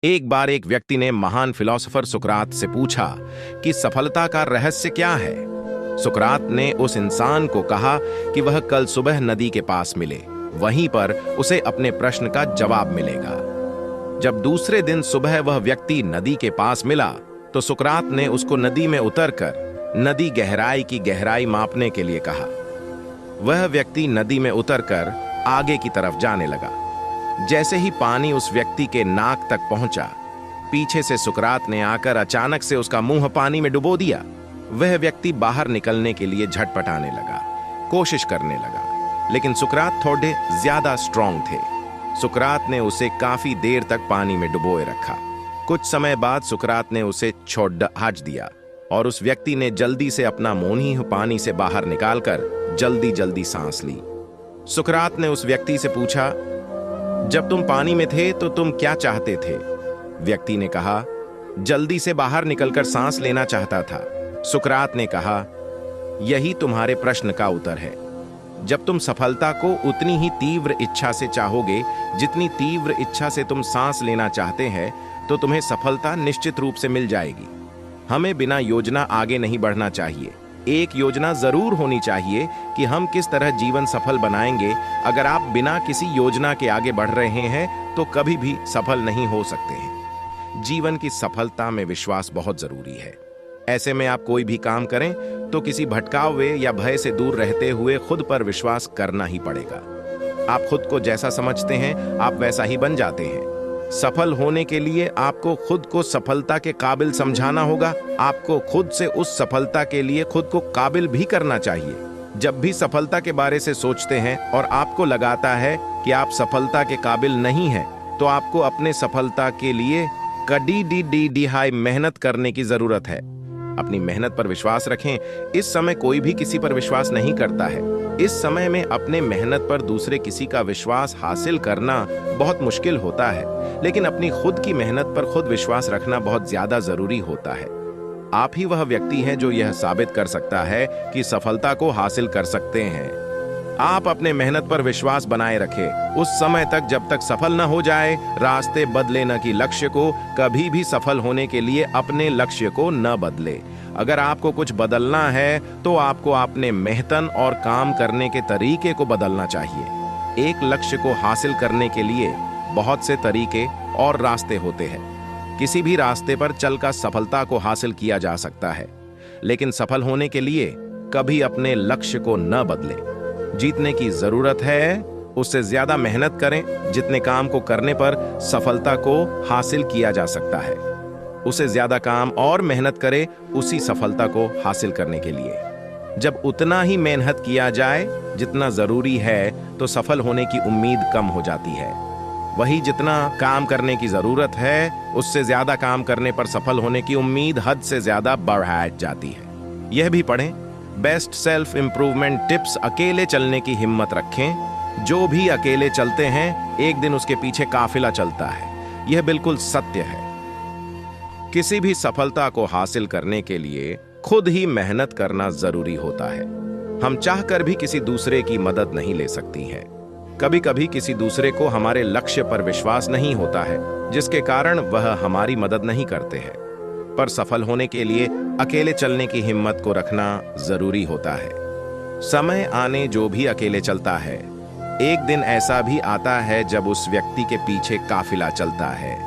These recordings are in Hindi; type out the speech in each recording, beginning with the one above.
एक बार एक व्यक्ति ने महान फिलोसोफर सुकरात से पूछा कि सफलता का रहस्य क्या है। सुकरात ने उस इंसान को कहा कि वह कल सुबह नदी के पास मिले, वहीं पर उसे अपने प्रश्न का जवाब मिलेगा। जब दूसरे दिन सुबह वह व्यक्ति नदी के पास मिला तो सुकरात ने उसको नदी में उतरकर नदी गहराई की गहराई मापने के लिए कहा। वह व्यक्ति नदी में उतरकर आगे की तरफ जाने लगा। जैसे ही पानी उस व्यक्ति के नाक तक पहुंचा, पीछे से सुकरात ने आकर अचानक से उसका मुंह पानी में डुबो दिया। वह व्यक्ति बाहर निकलने के लिए झटपटाने लगा, कोशिश करने लगा, लेकिन सुकरात थोड़े ज्यादा स्ट्रांग थे। सुकरात ने उसे काफी देर तक पानी में डुबोए रखा। कुछ समय बाद सुकरात ने उसे छोड़ दिया और उस व्यक्ति ने जल्दी से अपना मुंह पानी से बाहर निकालकर जल्दी जल्दी सांस ली। सुकरात ने उस व्यक्ति से पूछा, जब तुम पानी में थे तो तुम क्या चाहते थे? व्यक्ति ने कहा, जल्दी से बाहर निकलकर सांस लेना चाहता था। सुकरात ने कहा, यही तुम्हारे प्रश्न का उत्तर है। जब तुम सफलता को उतनी ही तीव्र इच्छा से चाहोगे जितनी तीव्र इच्छा से तुम सांस लेना चाहते हैं, तो तुम्हें सफलता निश्चित रूप से मिल जाएगी। हमें बिना योजना आगे नहीं बढ़ना चाहिए। एक योजना जरूर होनी चाहिए कि हम किस तरह जीवन सफल बनाएंगे। अगर आप बिना किसी योजना के आगे बढ़ रहे हैं तो कभी भी सफल नहीं हो सकते हैं। जीवन की सफलता में विश्वास बहुत जरूरी है। ऐसे में आप कोई भी काम करें तो किसी भटकावे या भय से दूर रहते हुए खुद पर विश्वास करना ही पड़ेगा। आप खुद को जैसा समझते हैं आप वैसा ही बन जाते हैं। सफल होने के लिए आपको खुद को सफलता के काबिल समझाना होगा। आपको खुद से उस सफलता के लिए खुद को काबिल भी करना चाहिए। जब भी सफलता के बारे से सोचते हैं और आपको लगाता है कि आप सफलता के काबिल नहीं हैं, तो आपको अपने सफलता के लिए कड़ी हाई मेहनत करने की जरूरत है। अपनी मेहनत पर विश्वास रखें। इस समय कोई भी किसी पर विश्वास नहीं करता है। इस समय में अपने मेहनत पर दूसरे किसी का विश्वास हासिल करना बहुत मुश्किल होता है, लेकिन अपनी खुद की मेहनत पर खुद विश्वास रखना बहुत ज्यादा जरूरी होता है। आप ही वह व्यक्ति हैं जो यह साबित कर सकता है कि सफलता को हासिल कर सकते हैं। आप अपने मेहनत पर विश्वास बनाए रखें उस समय तक जब तक सफल न हो जाए। रास्ते बदले न कि लक्ष्य को। कभी भी सफल होने के लिए अपने लक्ष्य को न बदले। अगर आपको कुछ बदलना है तो आपको अपने मेहनत और काम करने के तरीके को बदलना चाहिए। एक लक्ष्य को हासिल करने के लिए बहुत से तरीके और रास्ते होते हैं। किसी भी रास्ते पर चलकर सफलता को हासिल किया जा सकता है, लेकिन सफल होने के लिए कभी अपने लक्ष्य को न बदले। जीतने की जरूरत है उससे ज्यादा मेहनत करें। जितने काम को करने पर सफलता को हासिल किया जा सकता है, उसे ज्यादा काम और मेहनत करें उसी सफलता को हासिल करने के लिए। जब उतना ही मेहनत किया जाए जितना जरूरी है तो सफल होने की उम्मीद कम हो जाती है। वही जितना काम करने की जरूरत है उससे ज्यादा काम करने पर सफल होने की उम्मीद हद से ज्यादा बढ़ जाती है। यह भी पढ़ें, बेस्ट सेल्फ इंप्रूवमेंट टिप्स। अकेले चलने की हिम्मत रखें। जो भी अकेले चलते हैं एक दिन उसके पीछे काफिला चलता है। यह बिल्कुल सत्य है। किसी भी सफलता को हासिल करने के लिए खुद ही मेहनत करना जरूरी होता है। हम चाहकर भी किसी दूसरे की मदद नहीं ले सकती हैं। कभी कभी किसी दूसरे को हमारे लक्ष्य पर विश्वास नहीं होता है, जिसके कारण वह हमारी मदद नहीं करते हैं। पर सफल होने के लिए अकेले चलने की हिम्मत को रखना जरूरी होता है। समय आने जो भी अकेले चलता है, एक दिन ऐसा भी आता है जब उस व्यक्ति के पीछे काफिला चलता है।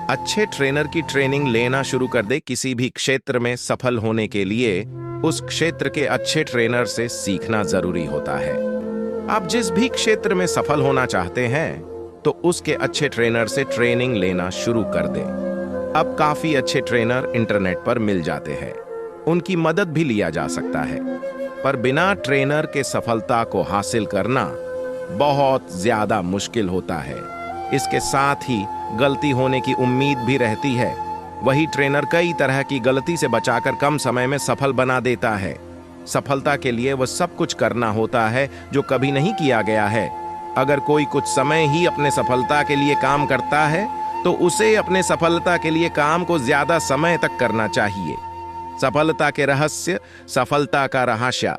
अच्छे ट्रेनर की ट्रेनिंग लेना शुरू कर दे। किसी भी क्षेत्र में सफल होने के लिए उस क्षेत्र के अच्छे ट्रेनर से सीखना जरूरी होता है। आप जिस भी क्षेत्र में सफल होना चाहते हैं तो उसके अच्छे ट्रेनर से ट्रेनिंग लेना शुरू कर दें। अब काफी अच्छे ट्रेनर इंटरनेट पर मिल जाते हैं, उनकी मदद भी लिया जा सकता है। पर बिना ट्रेनर के सफलता को हासिल करना बहुत ज्यादा मुश्किल होता है। इसके साथ ही गलती होने की उम्मीद भी रहती है। वही ट्रेनर कई तरह की गलती से बचाकर कम समय में सफल बना देता है। सफलता के लिए वह सब कुछ करना होता है जो कभी नहीं किया गया है। अगर कोई कुछ समय ही अपने सफलता के लिए काम करता है तो उसे अपने सफलता के लिए काम को ज्यादा समय तक करना चाहिए। सफलता के रहस्य, सफलता का रहस्य,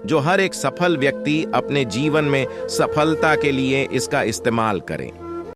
जो हर एक सफल व्यक्ति अपने जीवन में सफलता के लिए इसका इस्तेमाल करें।